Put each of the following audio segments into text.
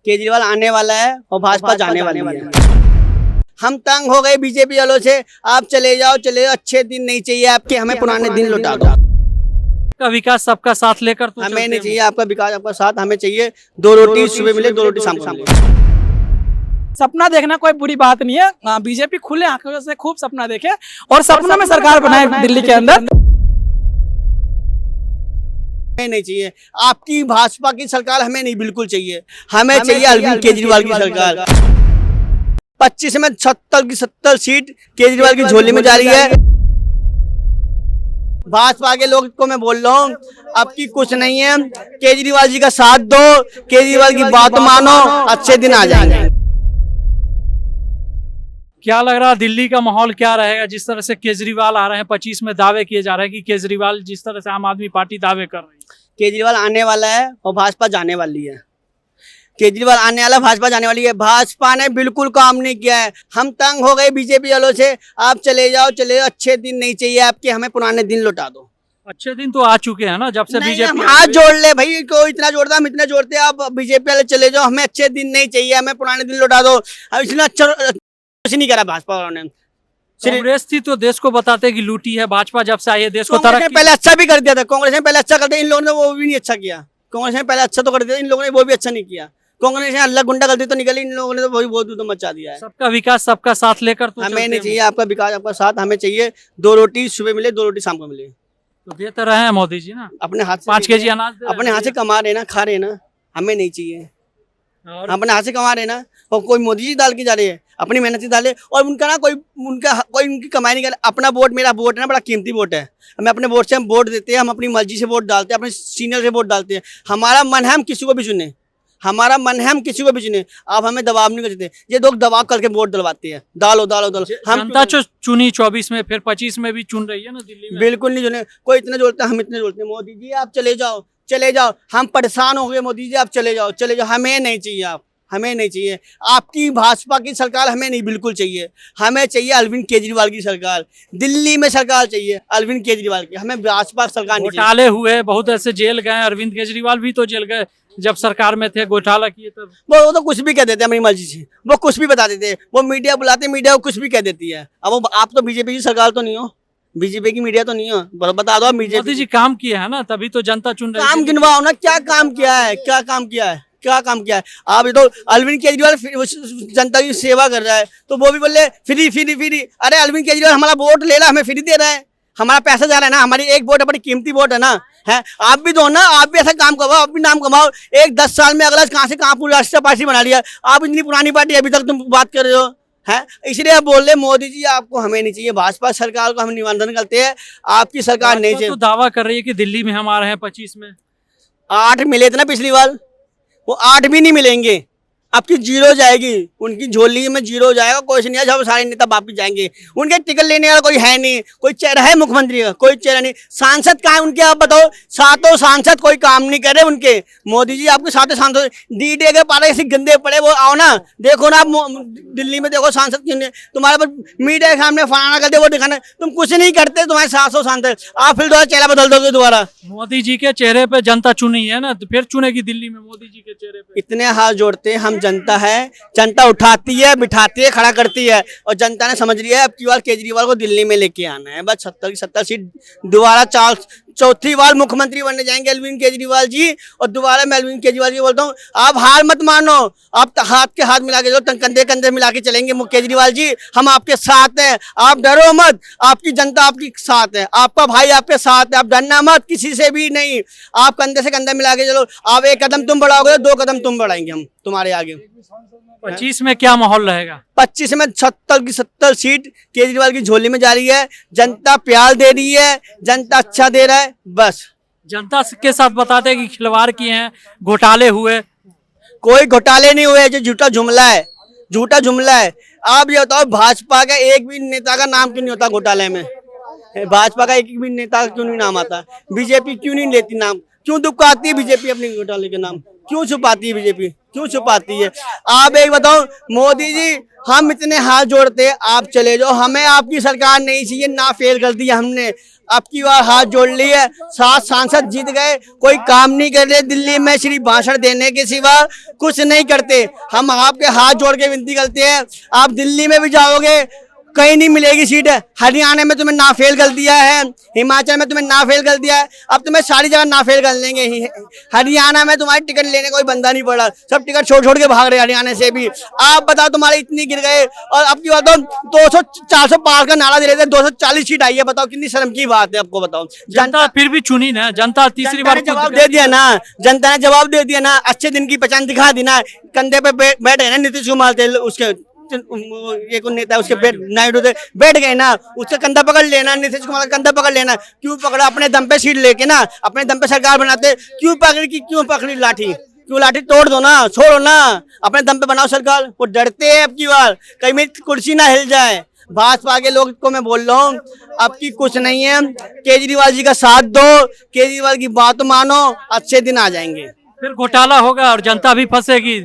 केजरीवाल आने वाला है और भाजपा जाने वाली है। हम तंग हो गए बीजेपी वालों से। आप चले जाओ, अच्छे दिन नहीं चाहिए आपके, हमें पुराने दिन लौटा दो। का विकास सबका साथ लेकर तो हमें नहीं चलते चाहिए आपका विकास, आपका साथ। हमें चाहिए 2 रोटी सुबह मिले, 2 रोटी शाम को मिले। सपना देखना कोई बुरी बात नहीं है। बीजेपी खुले आंखों से खूब सपना देखे और सपनों में सरकार बनाए दिल्ली के अंदर। हमें नहीं चाहिए आपकी भाजपा की सरकार, हमें नहीं बिल्कुल चाहिए। हमें चाहिए अरविंद केजरीवाल की सरकार। 25 में 70 की 70 सीट केजरीवाल की झोली में जा रही है। भाजपा के लोग को मैं बोल रहा हूँ, अब की कुछ नहीं है। केजरीवाल जी का साथ दो, केजरीवाल की बात मानो, अच्छे दिन आ जाएंगे। क्या लग रहा है दिल्ली का माहौल क्या रहेगा जिस तरह से केजरीवाल आ रहे हैं? 25 में दावे किए जा रहे हैं कि केजरीवाल, जिस तरह से आम आदमी पार्टी दावे कर रही है। केजरीवाल आने वाला है और भाजपा जाने वाली है। केजरीवाल आने वाला, भाजपा जाने वाली है। भाजपा ने बिल्कुल काम नहीं किया है। हम तंग हो गए बीजेपी वालों से। आप चले जाओ, अच्छे दिन नहीं चाहिए आपके, हमें पुराने दिन लौटा दो। अच्छे दिन तो आ चुके हैं ना, जब से बीजेपी। हाथ जोड़ ले भाई, कोई इतना जोड़ता, हम इतने जोड़ते। आप बीजेपी वाले चले जाओ, हमें अच्छे दिन नहीं चाहिए, हमें पुराने दिन लौटा दो। इसने अच्छा कुछ नहीं करा भाजपा वालों ने। कांग्रेस थी तो देश को बताते कि लूटी है, भाजपा जब से आई है देश को तरक्की। पहले अच्छा भी कर दिया था, कांग्रेस ने पहले अच्छा कर दिया, इन लोगों ने वो भी नहीं अच्छा किया। कांग्रेस ने पहले अच्छा तो कर दिया, इन लोगों ने वो भी अच्छा नहीं किया। कांग्रेस ने अल्लाह गुंडा गलती तो निकली, इन लोगों ने तो वही बहुत तो मचा दिया है। सबका विकास सबका साथ लेकर तो हमें नहीं चाहिए आपका विकास, आपका साथ। हमें चाहिए 2 रोटी सुबह मिले, 2 रोटी शाम को मिले। तो देते रहे हैं मोदी जी ना, अपने हाथ से 5 केजी अनाज अपने हाथ से कमा रहे ना, खा रहे ना। हमें नहीं चाहिए, और अपने हाथ से कमा रहे ना। और कोई मोदी जी डाल के जा रहे हैं, अपनी मेहनत से डाले। और उनका ना कोई उनकी कमाई नहीं कर। अपना वोट, मेरा वोट है ना, बड़ा कीमती वोट है। हमें अपने वोट से हम वोट देते हैं, हम अपनी मर्जी से वोट डालते हैं, अपने सीनियर से वोट डालते हैं। हमारा मन है हम किसी को भी चुने, हमारा मन है हम किसी को भी चुने। आप हमें दबाव नहीं करते। ये लोग दबाव करके वोट डलवाते हैं, डालो डालो डालो। हम जनता चुनी 24 में, फिर 25 में भी चुन रही है ना दिल्ली में। बिल्कुल नहीं चुने। कोई इतने जोड़ता, हम इतने जोड़ते। मोदी जी आप चले जाओ, हम परेशान हो गए। मोदी जी आप चले जाओ। हमें नहीं चाहिए आप, हमें नहीं चाहिए आपकी भाजपा की सरकार, हमें नहीं बिल्कुल चाहिए। हमें चाहिए अरविंद केजरीवाल की सरकार। दिल्ली में सरकार चाहिए अरविंद केजरीवाल की, हमें भाजपा सरकार नहीं चाहिए। घोटाले हुए, बहुत ऐसे जेल गए। अरविंद केजरीवाल भी तो जेल गए जब सरकार में थे, घोटाला किए तब। वो तो कुछ भी कह देते हैं अपनी मर्जी से, वो कुछ भी बता देते हैं। वो मीडिया बुलाते, मीडिया को कुछ भी कह देती है। अब वो आप तो बीजेपी की सरकार तो नहीं हो, बीजेपी की मीडिया तो नहीं हो, बता दो। मोदी जी काम किए हैं ना, तभी तो जनता चुन रही है। काम गिनवाओ ना, क्या काम किया है, क्या काम किया है, क्या काम किया है। आप ये तो अरविंद केजरीवाल जनता की सेवा कर रहा है, तो वो भी बोले फ्री फ्री फ्री। अरे अरविंद केजरीवाल हमारा वोट ले रहा, हमें फ्री दे रहा है, हमारा पैसा जा रहा है ना। हमारी एक वोट बड़ी कीमती वोट है ना। है आप भी दो ना, आप भी ऐसा काम करवाओ, आप भी नाम कमाओ। एक 10 साल में अगला कहाँ से कहाँ पूरी राष्ट्रीय पार्टी बना लिया। आप इतनी पुरानी पार्टी अभी तक तुम बात कर रहे हो, है। इसलिए आप बोल रहे मोदी जी आपको, हमें नहीं चाहिए। भाजपा सरकार को हम निवेदन करते हैं, आपकी सरकार नहीं चाहिए। तो दावा कर रही है कि दिल्ली में हम आ रहे हैं 25 में। 8 मिले थे ना पिछली बार, वो 8 भी नहीं मिलेंगे। आपकी 0 जाएगी, उनकी झोली में 0 जाएगा। कोई नहीं है, जब सारे नेता वापिस जाएंगे। उनके टिकट लेने वाला कोई है नहीं, कोई चेहरा है मुख्यमंत्री का, कोई चेहरा नहीं। सांसद कहाँ है उनके, आप बताओ। 7 सांसद कोई काम नहीं कर रहे उनके। मोदी जी आपके 7 सांसद डीडे के पारे ऐसे गंदे पड़े, वो आओ ना, देखो ना आप दिल्ली में देखो सांसद क्यों नहीं। तुम्हारे पर मीडिया के सामने फलाना कर दे, वो दिखाना, तुम कुछ नहीं करते। तुम्हारे 700 सांसद, आप फिर दोबारा चेहरा बदल दोगे दोबारा। मोदी जी के चेहरे पे जनता चुनी है ना, तो फिर चुनेगी दिल्ली में मोदी जी के चेहरे पे। इतने हाथ जोड़ते हैं हम। जनता है, जनता उठाती है, बिठाती है, खड़ा करती है। और जनता ने समझ लिया है अब की बार केजरीवाल को दिल्ली में लेके आना है। बस 70 की 70 सीट दोबारा चौथी बार मुख्यमंत्री बनने जाएंगे अरविंद केजरीवाल जी। और दोबारा मैं अरविंद केजरीवाल जी बोलता हूँ, आप हार मत मानो। आप हाथ के हाथ मिला के जो कंधे कंधे मिला के चलेंगे केजरीवाल जी, हम आपके साथ हैं। आप डरो मत, आपकी जनता आपके साथ है, आपका भाई आपके साथ है। आप डरना मत किसी से भी नहीं। आप कंधे से कंधा मिला के चलो। आप 1 कदम तुम बढ़ाओगे, 2 कदम तुम बढ़ाएंगे हम तुम्हारे आगे। 25 में क्या माहौल रहेगा? 25 में 70 की 70 सीट केजरीवाल की झोली में जा रही है। जनता प्यार दे रही है, जनता अच्छा दे रहा है। बस जनता के साथ बताते हैं कि खिलवाड़ किए हैं, घोटाले हुए। कोई घोटाले नहीं हुए, जो झूठा जुमला है, झूठा जुमला है। आप ये बताओ, भाजपा का एक भी नेता का नाम क्यों नहीं होता घोटाले में? भाजपा का एक भी नेता क्यों नहीं नाम आता? बीजेपी क्यों नहीं लेती नाम? क्यों दुबकाती है बीजेपी अपने घोटाले के नाम? क्यों छुपाती है बीजेपी, क्यों छुपाती है? आप एक बताओ, मोदी जी हम इतने हाथ जोड़ते, आप चले जाओ, हमें आपकी सरकार नहीं चाहिए ना। फेल कर दी हमने, अब की बार हाथ जोड़ लिए, 7 सांसद जीत गए, कोई काम नहीं कर रहे दिल्ली में, सिर्फ भाषण देने के सिवा कुछ नहीं करते। हम आपके हाथ जोड़ के विनती करते हैं, आप दिल्ली में भी जाओगे कहीं नहीं मिलेगी सीट। हरियाणा में तुम्हें नाफेल कर दिया है, हिमाचल में तुम्हें नाफेल कर दिया है, अब तुम्हें सारी जगह नाफेल कर लेंगे। हरियाणा में तुम्हारी टिकट लेने कोई बंदा नहीं पड़ा, सब टिकट छोड़ छोड़ के भाग रहे हरियाणा से भी। आप बताओ तुम्हारे इतनी गिर गए, और अब की बात तो 200-400 पार का नारा दे रहे थे, 240 सीट आई है। बताओ कितनी शर्म की बात है, आपको बताओ। जनता फिर भी चुनी ना, जनता तीसरी बार जवाब दे दिया ना, जनता ने जवाब दे दिया ना, अच्छे दिन की पहचान दिखा दी ना। कंधे पे बैठ गए ना नीतीश कुमार थे, उसके ये कौन नेता उसके नायडू थे, बैठ गए ना, उसका कंधा पकड़ लेना, नीतीश कुमार का कंधा पकड़ लेना। क्यों पकड़ा? अपने दम पे सीट लेके ना, अपने दम पे सरकार बनाते। क्यों पकड़ी लाठी? क्यों लाठी तोड़ दो ना, छोड़ो ना, अपने दम पे बनाओ सरकार। वो डरते हैं अब की बार कहीं मेरी कुर्सी ना हिल जाए। भाजपा के लोग को मैं बोल रहा हूँ, अब की कुछ नहीं है, केजरीवाल जी का साथ दो, केजरीवाल की बात मानो, अच्छे दिन आ जाएंगे। फिर घोटाला होगा और जनता भी फंसेगी।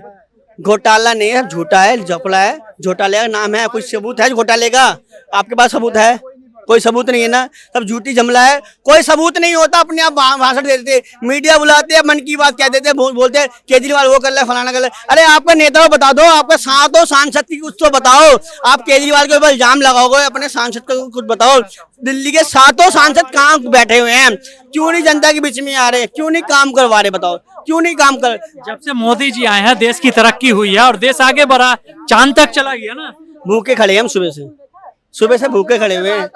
घोटाला नहीं है, झूठा है, झपला है, घोटाले का नाम है। कोई सबूत है घोटाले का? आपके पास सबूत है? कोई सबूत नहीं है ना, सब झूठी जमला है। कोई सबूत नहीं होता, अपने आप भाषण दे देते, मीडिया बुलाते हैं, मन की बात कह देते, बोलते हैं केजरीवाल वो कर ले, फलाना कर ले। अरे आपका नेता को बता दो, आपके सातों सांसद की कुछ तो बताओ। आप केजरीवाल के ऊपर इल्जाम लगाओगे, अपने सांसद को कुछ बताओ। दिल्ली के सातों सांसद कहाँ बैठे हुए हैं? क्यों नहीं जनता के बीच में आ रहे? क्यों नहीं काम करवा रहे? बताओ क्यों नहीं काम कर? जब से मोदी जी आए हैं देश की तरक्की हुई है और देश आगे बढ़ा, चांद तक चला गया ना। भूखे खड़े हैं हम, सुबह से भूखे खड़े हुए हैं।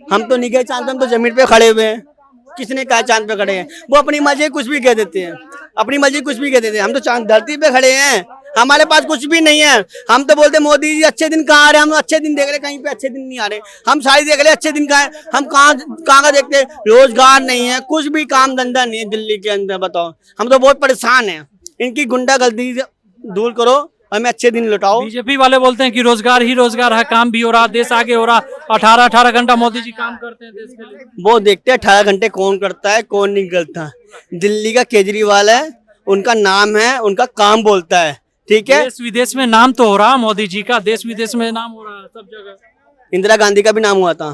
हम तो नहीं गए चांद पे, हम तो जमीन पे खड़े हुए हैं। किसने कहा चांद पे खड़े हैं? वो अपनी मर्जी कुछ भी कह देते हैं, अपनी मर्जी कुछ भी कह देते हैं। हम तो चांद धरती पे खड़े हैं, हमारे पास कुछ भी नहीं है। हम तो बोलते मोदी जी अच्छे दिन कहाँ आ रहे हैं? हम अच्छे दिन देख रहे, कहीं पे अच्छे दिन नहीं आ रहे। हम सारी देख रहे अच्छे दिन कहाँ है? हम कहाँ का देखते? रोजगार नहीं है, कुछ भी काम धंधा नहीं है दिल्ली के अंदर। बताओ, हम तो बहुत परेशान हैं। इनकी गुंडागर्दी दूर करो, हमें अच्छे दिन लौटाओ। बीजेपी वाले बोलते हैं कि रोजगार ही रोजगार है, काम भी हो रहा, देश आगे हो रहा। 18-18 घंटा मोदी जी काम करते हैं देश के लिए। वो देखते हैं 18 घंटे कौन करता है कौन नहीं करता। दिल्ली का केजरीवाल है, उनका नाम है, उनका काम बोलता है, ठीक है। देश विदेश में नाम तो हो रहा मोदी जी का, देश विदेश में नाम हो रहा है सब जगह। इंदिरा गांधी का भी नाम हुआ था,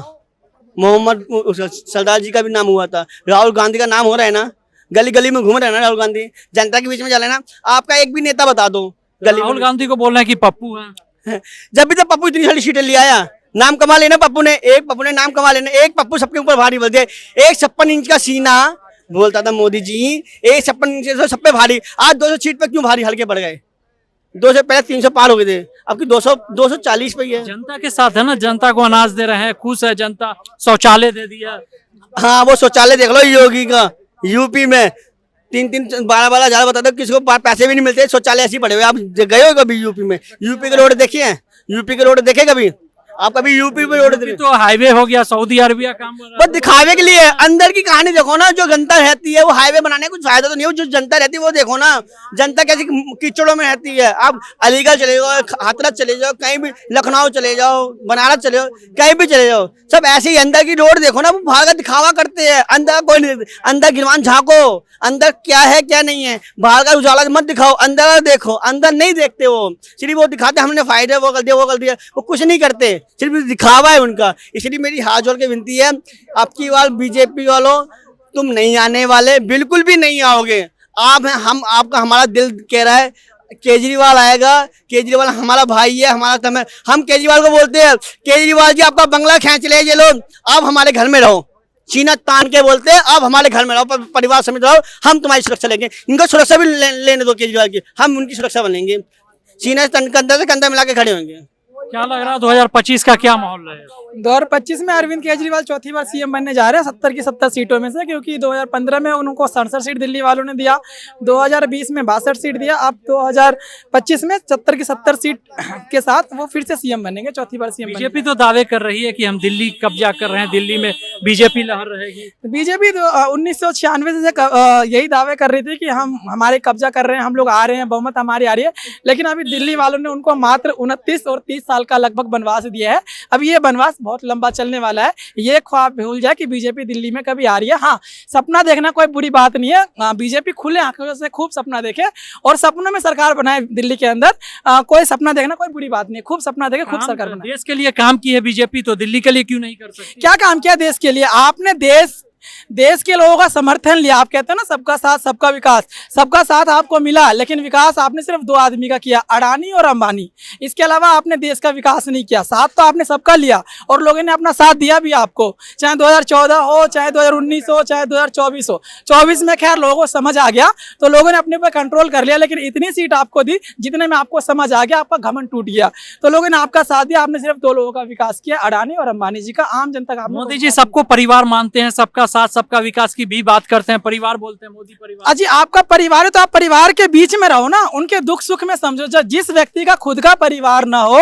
मोहम्मद सरदार जी का भी नाम हुआ था, राहुल गांधी का नाम हो रहा है ना। गली गली में घूम रहे हैं ना राहुल गांधी, जनता के बीच में जा रहे हैं ना। आपका एक भी नेता बता दो। राहुल गांधी को बोल रहे हैं कि पप्पू है। जब भी तो पप्पू इतनी सारी सीटें ले आया, नाम कमा लेना पप्पू ने, एक पप्पू ने नाम कमा लेना। एक पप्पू सबके ऊपर भारी बोलते, एक 56 इंच का सीना बोलता था मोदी जी, एक 56 इंच से सब पे भारी। आज 200 सीट पे क्यों भारी हल्के पड़ गए? 200 पहले 300 पार हो गए थे, अब की 240 पे ही है। जनता के साथ है ना, जनता को अनाज दे रहे हैं, खुश है जनता। शौचालय दे दिया। हाँ, वो शौचालय देख लो योगी का, यूपी में 3-3 12-12 हजार बता दो, किसी को पैसे भी नहीं मिलते, शौचालय ऐसे पड़े हुए। आप गए हो कभी यूपी में? यूपी के रोड देखे हैं? यूपी के रोड देखे कभी आप? कभी यूपी पे रोड तो हाईवे हो गया, सऊदी अरबिया काम कर रहा वो दिखावे के लिए। अंदर की कहानी देखो ना, जो जनता रहती है वो हाईवे बनाने कुछ फायदा तो नहीं हो। जो जनता रहती है वो देखो ना, जनता कैसी कीचड़ों में रहती है। आप अलीगढ़ चले जाओ, हाथरस चले जाओ, कहीं भी, लखनऊ चले जाओ, बनारस चले जाओ, कहीं भी चले जाओ, सब ऐसे ही। अंदर की रोड देखो ना, वो बाहर का दिखावा करते हैं, अंदर कोई नहीं। अंदर गिरवान झांको, अंदर क्या है क्या नहीं है। बाहर का उजाला मत दिखाओ, अंदर देखो। अंदर नहीं देखते वो, सिर्फ वो दिखाते हमने फायदा वो कर दिया वो कर दिया, वो कुछ नहीं करते, सिर्फ दिखावा है उनका। इसलिए मेरी हाथ जोड़ के विनती है, आपकी बार बीजेपी वालों तुम नहीं आने वाले, बिल्कुल भी नहीं आओगे। आप हैं, हम आपका, हमारा दिल कह रहा है केजरीवाल आएगा। केजरीवाल हमारा भाई है, हमारा तम है। हम केजरीवाल को बोलते हैं, केजरीवाल जी आपका बंगला खींच ले ये लोग, आप हमारे घर में रहो। सीना तान के बोलते हैं, आप हमारे घर में रहो, परिवार समेत रहो, हम तुम्हारी सुरक्षा लेंगे। इनको सुरक्षा भी लेने दो केजरीवाल की, हम उनकी सुरक्षा बनेंगे। सीना कंधा से कंधा मिला के खड़े होंगे। क्या लग रहा है 2025 का क्या माहौल रहेगा? 2025 में अरविंद केजरीवाल चौथी बार सीएम बनने जा रहे हैं 70 की 70 सीटों में से, क्योंकि 2015 में उनको 67 सीट दिल्ली वालों ने दिया, 2020 में 62 सीट दिया, अब 2025 में 70 की 70 सीट के साथ वो फिर से सीएम बनेंगे, चौथी बार सीएम। बीजेपी तो दावे कर रही है कि हम दिल्ली कब्जा कर रहे हैं, दिल्ली में बीजेपी लहर रहेगी। बीजेपी तो 1996 से यही दावे कर रही थी कि हम हमारे कब्जा कर रहे हैं, हम लोग आ रहे हैं, बहुमत हमारी आ रही है। लेकिन अभी दिल्ली वालों ने उनको मात्र 29 और 30 साल साल का लगभग वनवास दिया है। अब ये वनवास बहुत लंबा चलने वाला है। ये ख्वाब भूल जाए कि बीजेपी दिल्ली में कभी आ रही है। हाँ, सपना देखना कोई बुरी बात नहीं है। बीजेपी खुले आंखों से खूब सपना देखे और सपनों में सरकार बनाए दिल्ली के अंदर। कोई सपना देखना कोई बुरी बात नहीं है। खूब सपना देखे, खूब सरकार बनाए। देश के लिए काम की है बीजेपी, तो दिल्ली के लिए क्यों नहीं कर सकती? क्या काम किया देश के लिए? आपने देश के लोगों का समर्थन लिया। आप कहते हैं ना सबका साथ सबका विकास, सबका साथ आपको मिला, लेकिन विकास आपने सिर्फ 2 आदमी का किया, अडानी और अंबानी। इसके अलावा आपने देश का विकास नहीं किया। साथ तो आपने सबका लिया और लोगों ने अपना साथ दिया भी आपको, चाहे 2014 हो, चाहे 2019 हो, चाहे 2024 हो। 24 में खैर लोगों को समझ आ गया तो लोगों ने अपने ऊपर कंट्रोल कर लिया, लेकिन इतनी सीट आपको दी जितने में आपको समझ आ गया, आपका घमंड टूट गया। तो लोगों ने आपका साथ दिया, आपने सिर्फ 2 लोगों का विकास किया, अडानी और अंबानी जी का। आम जनता का मोदी जी सबको परिवार मानते हैं, सबका साथ सबका विकास की भी बात करते हैं, परिवार बोलते हैं मोदी परिवार। अजी आपका परिवार है तो आप परिवार के बीच में रहो ना, उनके दुख सुख में समझो। जिस व्यक्ति का खुद का परिवार ना हो,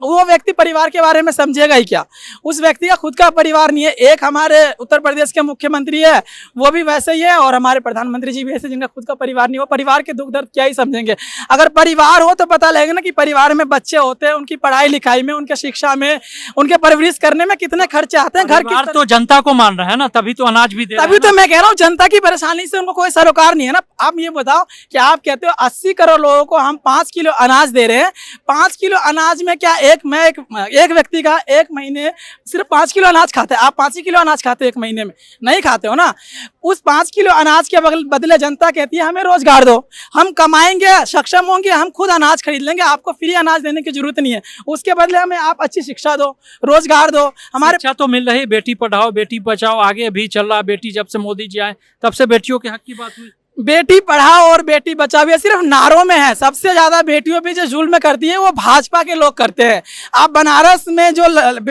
वो व्यक्ति परिवार के बारे में समझेगा ही क्या? उस व्यक्ति का खुद का परिवार नहीं है। एक हमारे उत्तर प्रदेश के मुख्यमंत्री है, वो भी वैसे ही है, और हमारे प्रधानमंत्री जी भी ऐसे जिनका खुद का परिवार नहीं हो। परिवार के दुख दर्द क्या ही समझेंगे? अगर परिवार हो तो पता लगेगा ना कि परिवार में बच्चे होते हैं, उनकी पढ़ाई लिखाई में, उनके शिक्षा में, उनके परवरिश करने में कितने खर्चे आते हैं। घर तो जनता को मान रहा है ना, तभी तो अनाज भी दे रहा है। तभी तो मैं कह रहा हूँ जनता की परेशानी से उनको कोई सरोकार नहीं है ना। आप ये बताओ कि आप कहते हो 80 करोड़ लोगों को हम 5 किलो अनाज दे रहे हैं। 5 किलो अनाज में क्या एक व्यक्ति का एक महीने सिर्फ 5 किलो अनाज खाता है? आप 5 ही किलो अनाज खाते हो एक महीने में? नहीं खाते हो ना। उस 5 किलो अनाज के बदले जनता कहती है हमें रोजगार दो, हम कमाएंगे, सक्षम होंगे, हम खुद अनाज खरीद लेंगे, आपको फ्री अनाज देने की जरूरत नहीं है। उसके बदले हमें आप अच्छी शिक्षा दो, रोजगार दो। हमारे शिक्षा तो मिल रही, बेटी पढ़ाओ बेटी बचाओ आगे भी चल रहा। बेटी जब से मोदी जी आए तब से बेटियों के हक की बात हुई। बेटी पढ़ाओ और बेटी बचाओ ये सिर्फ नारों में है। सबसे ज्यादा बेटियों पे जो जुल्म करती है वो भाजपा के लोग करते हैं। आप बनारस में जो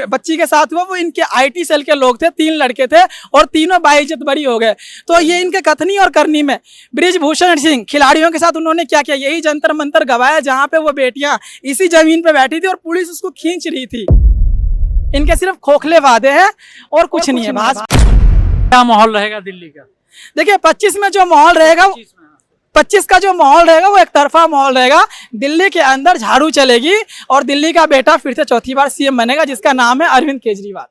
बच्ची के साथ हुआ वो इनके IT सेल के लोग थे, 3 लड़के थे और तीनों बाइज्जत बरी हो गए। तो ये इनके कथनी और करनी में। बृजभूषण सिंह खिलाड़ियों के साथ उन्होंने क्या किया? यही जंतर मंतर गवाया जहाँ पे वो बेटियां इसी जमीन पे बैठी थी और पुलिस उसको खींच रही थी। इनके सिर्फ खोखले वादे हैं और कुछ नहीं है। क्या माहौल रहेगा दिल्ली का? देखिए 25 में जो माहौल रहेगा, 25 का जो माहौल रहेगा वो एक तरफा माहौल रहेगा। दिल्ली के अंदर झाड़ू चलेगी और दिल्ली का बेटा फिर से चौथी बार CM बनेगा, जिसका नाम है अरविंद केजरीवाल।